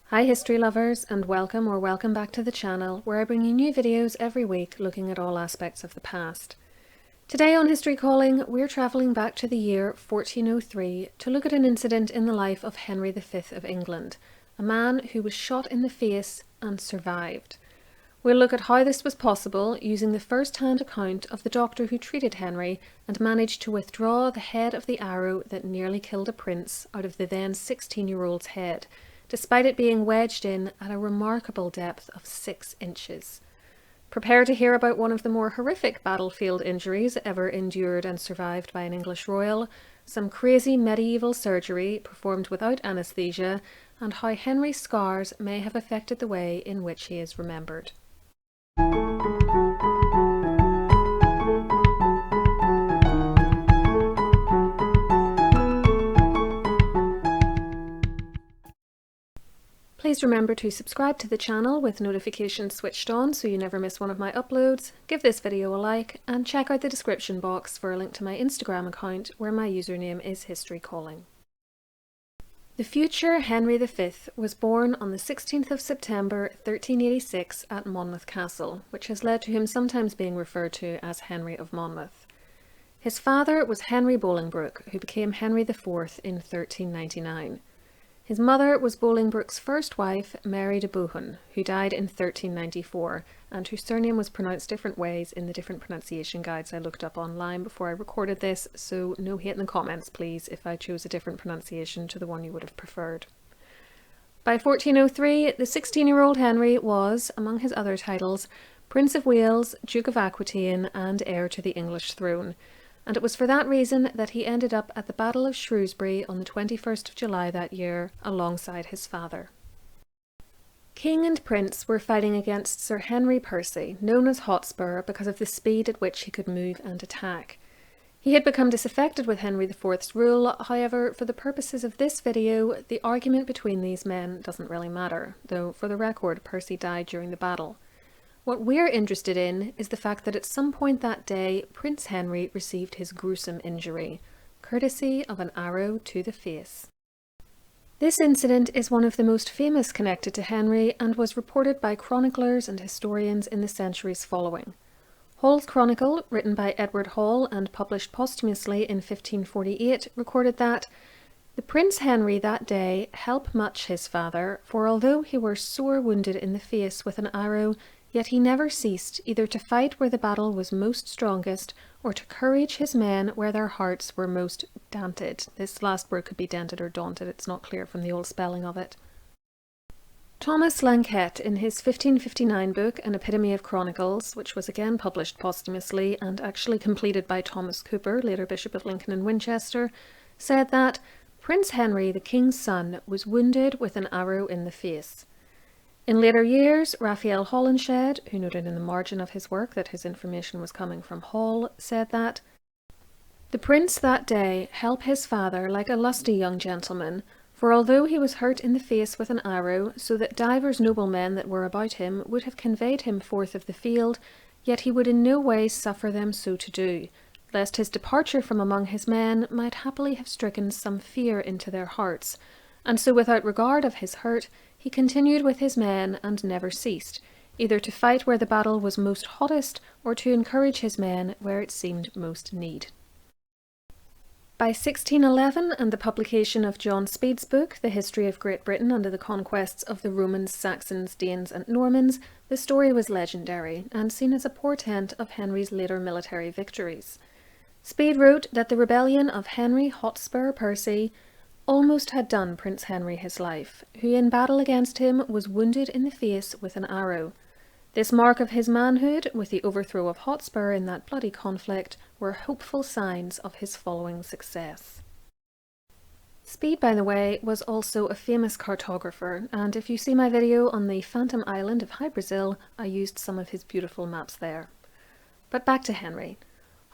Hi history lovers, and welcome back to the channel where I bring you new videos every week looking at all aspects of the past. Today on History Calling, we're travelling back to the year 1403 to look at an incident in the life of Henry V of England, a man who was shot in the face and survived. We'll look at how this was possible using the first-hand account of the doctor who treated Henry and managed to withdraw the head of the arrow that nearly killed a prince out of the then 16-year-old's head, despite it being wedged in at a remarkable depth of 6 inches. Prepare to hear about one of the more horrific battlefield injuries ever endured and survived by an English royal, some crazy medieval surgery performed without anaesthesia, and how Henry's scars may have affected the way in which he is remembered. Please remember to subscribe to the channel with notifications switched on so you never miss one of my uploads, give this video a like, and check out the description box for a link to my Instagram account where my username is History Calling. The future Henry V was born on the 16th of September 1386 at Monmouth Castle, which has led to him sometimes being referred to as Henry of Monmouth. His father was Henry Bolingbroke, who became Henry IV in 1399. His mother was Bolingbroke's first wife, Mary de Bohun, who died in 1394, and whose surname was pronounced different ways in the different pronunciation guides I looked up online before I recorded this, so no hate in the comments please if I chose a different pronunciation to the one you would have preferred. By 1403, the 16-year-old Henry was, among his other titles, Prince of Wales, Duke of Aquitaine, and heir to the English throne, and it was for that reason that he ended up at the Battle of Shrewsbury on the 21st of July that year, alongside his father. King and Prince were fighting against Sir Henry Percy, known as Hotspur because of the speed at which he could move and attack. He had become disaffected with Henry IV's rule, however, for the purposes of this video, the argument between these men doesn't really matter, though for the record, Percy died during the battle. What we're interested in is the fact that at some point that day, Prince Henry received his gruesome injury, courtesy of an arrow to the face. This incident is one of the most famous connected to Henry and was reported by chroniclers and historians in the centuries following. Hall's Chronicle, written by Edward Hall and published posthumously in 1548, recorded that the Prince Henry that day helped much his father, for although he were sore wounded in the face with an arrow, yet he never ceased either to fight where the battle was most strongest, or to courage his men where their hearts were most daunted. This last word could be dented or daunted, it's not clear from the old spelling of it. Thomas Lanquet, in his 1559 book An Epitome of Chronicles, which was again published posthumously and actually completed by Thomas Cooper, later Bishop of Lincoln and Winchester, said that Prince Henry, the king's son, was wounded with an arrow in the face. In later years, Raphael Holinshed, who noted in the margin of his work that his information was coming from Hall, said that the prince that day helped his father like a lusty young gentleman, for although he was hurt in the face with an arrow, so that divers noblemen that were about him would have conveyed him forth of the field, yet he would in no way suffer them so to do, lest his departure from among his men might happily have stricken some fear into their hearts, and so without regard of his hurt, he continued with his men and never ceased, either to fight where the battle was most hottest, or to encourage his men where it seemed most need. By 1611 and the publication of John Speed's book, The History of Great Britain under the Conquests of the Romans, Saxons, Danes and Normans, the story was legendary and seen as a portent of Henry's later military victories. Speed wrote that the rebellion of Henry Hotspur Percy almost had done Prince Henry his life, who in battle against him was wounded in the face with an arrow. This mark of his manhood, with the overthrow of Hotspur in that bloody conflict, were hopeful signs of his following success. Speed, by the way, was also a famous cartographer, and if you see my video on the Phantom Island of High Brazil, I used some of his beautiful maps there. But back to Henry.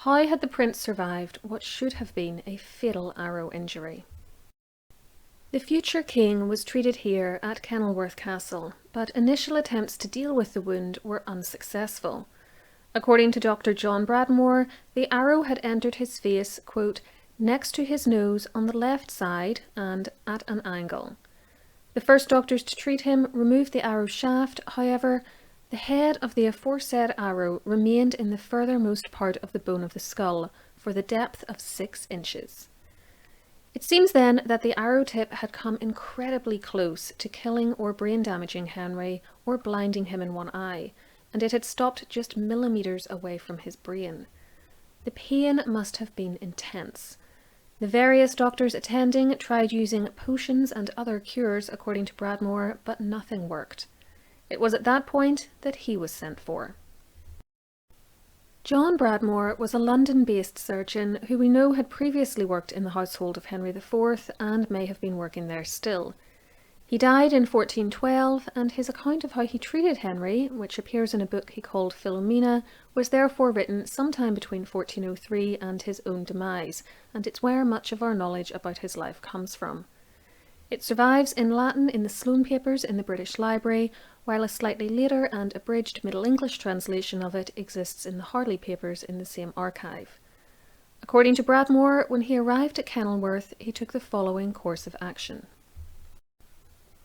How had the prince survived what should have been a fatal arrow injury? The future king was treated here at Kenilworth Castle, but initial attempts to deal with the wound were unsuccessful. According to Dr. John Bradmore, the arrow had entered his face, quote, next to his nose on the left side and at an angle. The first doctors to treat him removed the arrow shaft. However, the head of the aforesaid arrow remained in the furthermost part of the bone of the skull for the depth of 6 inches. It seems then that the arrow tip had come incredibly close to killing or brain damaging Henry or blinding him in one eye, and it had stopped just millimeters away from his brain. The pain must have been intense. The various doctors attending tried using potions and other cures according to Bradmore, but nothing worked. It was at that point that he was sent for. John Bradmore was a London-based surgeon who we know had previously worked in the household of Henry IV and may have been working there still. He died in 1412, and his account of how he treated Henry, which appears in a book he called Philomena, was therefore written sometime between 1403 and his own demise, and it's where much of our knowledge about his life comes from. It survives in Latin in the Sloane Papers in the British Library, while a slightly later and abridged Middle English translation of it exists in the Harley Papers in the same archive. According to Bradmore, when he arrived at Kenilworth, he took the following course of action.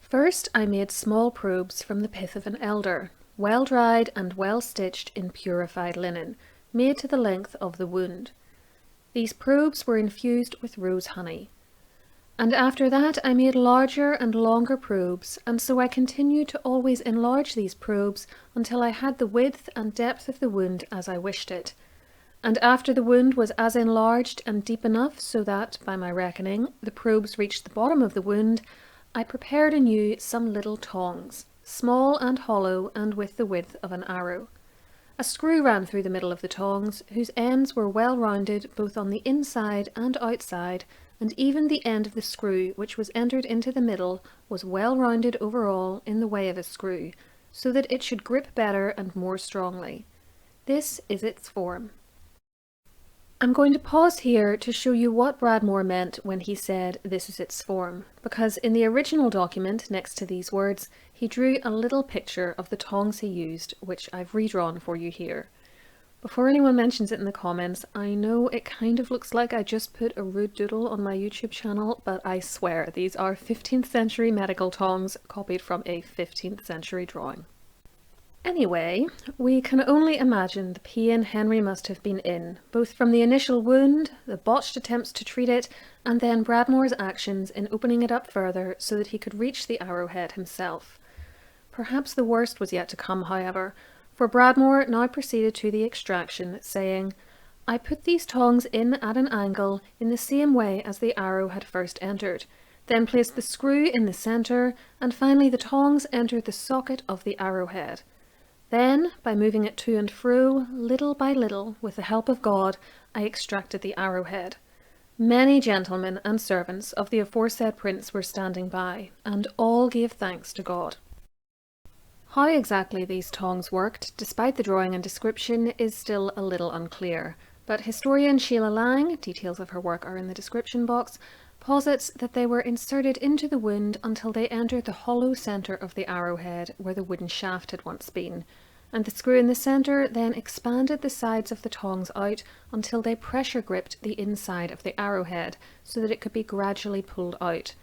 First, I made small probes from the pith of an elder, well dried and well stitched in purified linen, made to the length of the wound. These probes were infused with rose honey. And after that I made larger and longer probes, and so I continued to always enlarge these probes until I had the width and depth of the wound as I wished it. And after the wound was as enlarged and deep enough so that, by my reckoning, the probes reached the bottom of the wound, I prepared anew some little tongs, small and hollow and with the width of an arrow. A screw ran through the middle of the tongs, whose ends were well rounded both on the inside and outside, and even the end of the screw which was entered into the middle was well rounded over all in the way of a screw, so that it should grip better and more strongly. This is its form. I'm going to pause here to show you what Bradmore meant when he said this is its form, because in the original document next to these words he drew a little picture of the tongs he used, which I've redrawn for you here. Before anyone mentions it in the comments, I know it kind of looks like I just put a rude doodle on my YouTube channel, but I swear these are 15th century medical tongs copied from a 15th century drawing. Anyway, we can only imagine the pain Henry must have been in, both from the initial wound, the botched attempts to treat it, and then Bradmore's actions in opening it up further so that he could reach the arrowhead himself. Perhaps the worst was yet to come, however, for Bradmore now proceeded to the extraction, saying, "I put these tongs in at an angle in the same way as the arrow had first entered, then placed the screw in the centre, and finally the tongs entered the socket of the arrowhead. Then, by moving it to and fro, little by little, with the help of God, I extracted the arrowhead. Many gentlemen and servants of the aforesaid prince were standing by, and all gave thanks to God." How exactly these tongs worked, despite the drawing and description, is still a little unclear, but historian Sheila Lang, details of her work are in the description box, posits that they were inserted into the wound until they entered the hollow centre of the arrowhead where the wooden shaft had once been, and the screw in the centre then expanded the sides of the tongs out until they pressure gripped the inside of the arrowhead so that it could be gradually pulled out.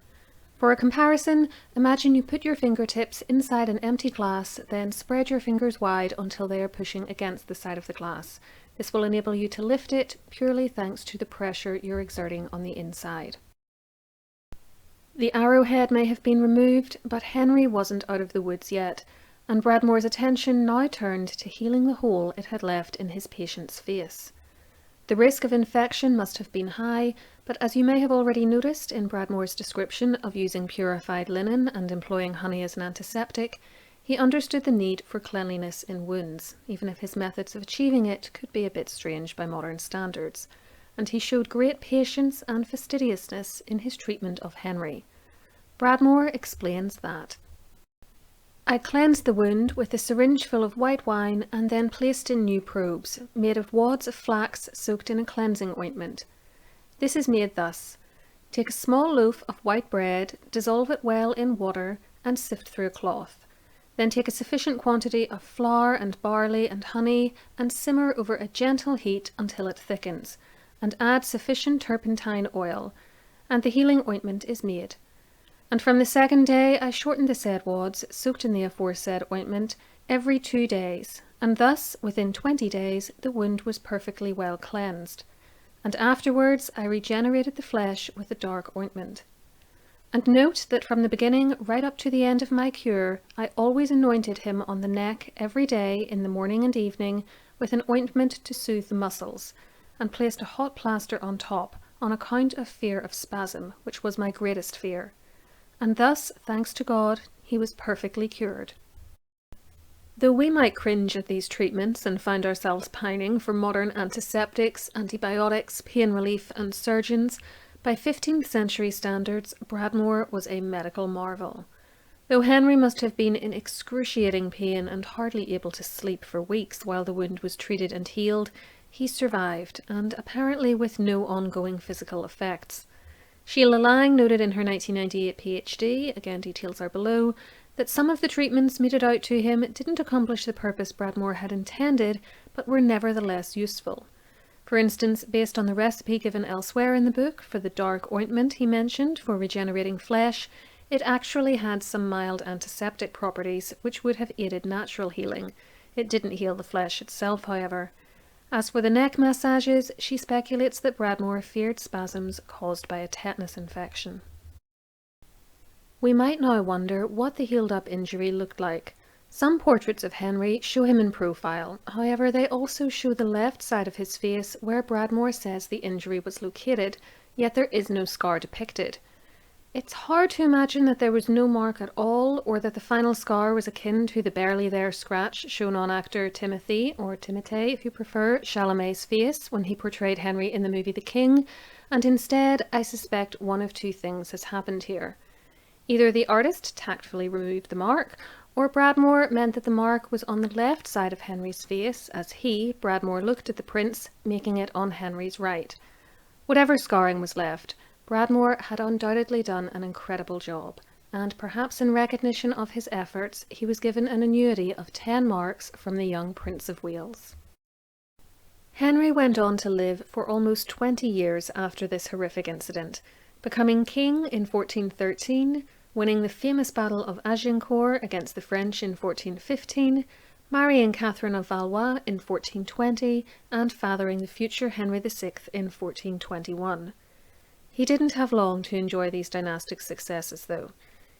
For a comparison, imagine you put your fingertips inside an empty glass, then spread your fingers wide until they are pushing against the side of the glass. This will enable you to lift it purely thanks to the pressure you're exerting on the inside. The arrowhead may have been removed, but Henry wasn't out of the woods yet, and Bradmore's attention now turned to healing the hole it had left in his patient's face. The risk of infection must have been high, but as you may have already noticed in Bradmore's description of using purified linen and employing honey as an antiseptic, he understood the need for cleanliness in wounds, even if his methods of achieving it could be a bit strange by modern standards, and he showed great patience and fastidiousness in his treatment of Henry. Bradmore explains that I cleansed the wound with a syringe full of white wine and then placed in new probes, made of wads of flax soaked in a cleansing ointment. This is made thus. Take a small loaf of white bread, dissolve it well in water, and sift through a cloth. Then take a sufficient quantity of flour and barley and honey, and simmer over a gentle heat until it thickens, and add sufficient turpentine oil, and the healing ointment is made. And from the second day I shortened the said wads, soaked in the aforesaid ointment, every 2 days, and thus within 20 days the wound was perfectly well cleansed. And afterwards I regenerated the flesh with the dark ointment. And note that from the beginning right up to the end of my cure, I always anointed him on the neck every day in the morning and evening with an ointment to soothe the muscles, and placed a hot plaster on top, on account of fear of spasm, which was my greatest fear. And thus, thanks to God, he was perfectly cured. Though we might cringe at these treatments and find ourselves pining for modern antiseptics, antibiotics, pain relief and surgeons, by 15th century standards, Bradmore was a medical marvel. Though Henry must have been in excruciating pain and hardly able to sleep for weeks while the wound was treated and healed, he survived, and apparently with no ongoing physical effects. Sheila Lang noted in her 1998 PhD, again details are below, that some of the treatments meted out to him didn't accomplish the purpose Bradmore had intended, but were nevertheless useful. For instance, based on the recipe given elsewhere in the book for the dark ointment he mentioned for regenerating flesh, it actually had some mild antiseptic properties which would have aided natural healing. It didn't heal the flesh itself, however. As for the neck massages, she speculates that Bradmore feared spasms caused by a tetanus infection. We might now wonder what the healed-up injury looked like. Some portraits of Henry show him in profile, however they also show the left side of his face where Bradmore says the injury was located, yet there is no scar depicted. It's hard to imagine that there was no mark at all, or that the final scar was akin to the barely there scratch shown on actor Timothée, or Timothée if you prefer, Chalamet's face when he portrayed Henry in the movie The King, and instead I suspect one of two things has happened here. Either the artist tactfully removed the mark, or Bradmore meant that the mark was on the left side of Henry's face as he, Bradmore, looked at the prince, making it on Henry's right. Whatever scarring was left, Bradmore had undoubtedly done an incredible job, and perhaps in recognition of his efforts, he was given an annuity of 10 marks from the young Prince of Wales. Henry went on to live for almost 20 years after this horrific incident, becoming king in 1413, winning the famous Battle of Agincourt against the French in 1415, marrying Catherine of Valois in 1420, and fathering the future Henry VI in 1421. He didn't have long to enjoy these dynastic successes, though.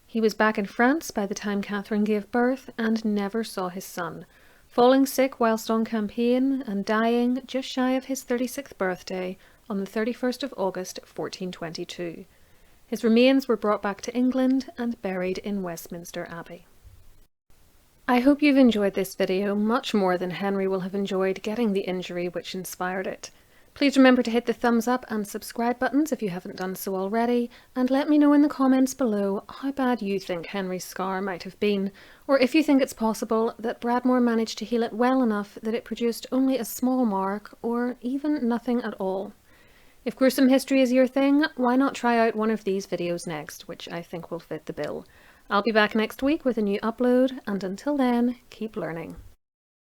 He was back in France by the time Catherine gave birth and never saw his son, falling sick whilst on campaign and dying just shy of his 36th birthday on the 31st of August 1422. His remains were brought back to England and buried in Westminster Abbey. I hope you've enjoyed this video much more than Henry will have enjoyed getting the injury which inspired it. Please remember to hit the thumbs up and subscribe buttons if you haven't done so already, and let me know in the comments below how bad you think Henry's scar might have been, or if you think it's possible that Bradmore managed to heal it well enough that it produced only a small mark, or even nothing at all. If gruesome history is your thing, why not try out one of these videos next, which I think will fit the bill. I'll be back next week with a new upload, and until then, keep learning.